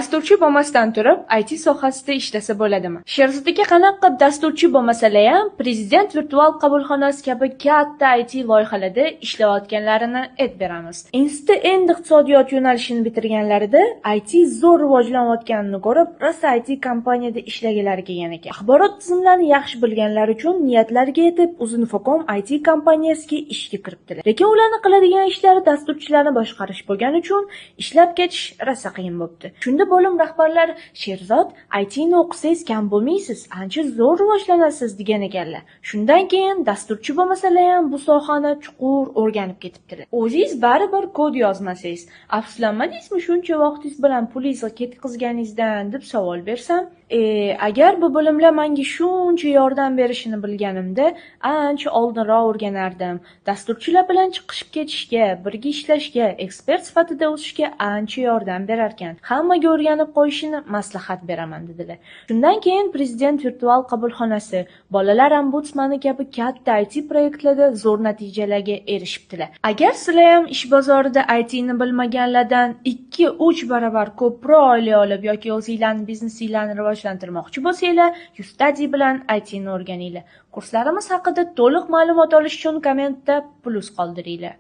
Dasturchi bo'lmasdan turib, IT sohasida ishlasa bo'ladimi? Sherzodga qanaqa dasturchi bo'lmasalar Prezident virtual qabulxonasi kabi katta IT loyihalarda ishlayotganlarini aytib beramiz. End iqtisodiyot yo'nalishini bitirganlarida IT zo'r rivojlanayotganini ko'rib, rosa IT kompaniyada ishlaganlari kelgan ekan. Axborot tizimlarini yaxshi bilganlari uchun niyatlariga yetib, Uzinfocom IT kompaniyasiga ishga kiribdilar. Lekin ularni qiladigan ishlari dasturchilarni boshqarish bo'lgani uchun ishlab ketish rosa qiyin bo'libdi. Shunda bo'lim rahbarlari Sherzod, ITni o'qisangiz kam bo'lmaysiz, ancha zo'r rivojlanasiz degan ekanlar. Shundan keyin dasturchi bo'lmasalar ham bu sohani chuqur o'rganib ketibdilar. O'zingiz baribir kod yozmasangiz, afsuslanmadingizmi shuncha vaqtingiz bilan pulingizni ketkizganingizdan deb savol bersam, agar bu bo'limlar menga shuncha yordam berishini bilganimda, ancha oldinroq o'rganardim. Dasturchilar bilan chiqishib ketishga, birga ishlashga, ekspert sifatida o'sishga ancha yordam berar ekan. Hammaga o'rganib qo'yishini maslahat beraman dedilar. Shundan keyin Prezident virtual qabulxonasi, bolalar ombudsmani kabi katta IT proyektlarda zo'r natijalarga erishibdilar. Agar sizlar ham ish bozorida ITni bilmaganlardan 2-3 barobar ko'proq oylik olib yoki o'zingizlarning biznesinglarni rivojlantirmoqchi bo'lsanglar, YouStudy bilan ITni o'rganinglar. Kurslarimiz haqida to'liq ma'lumot olish uchun kommentda plus qoldiringlar.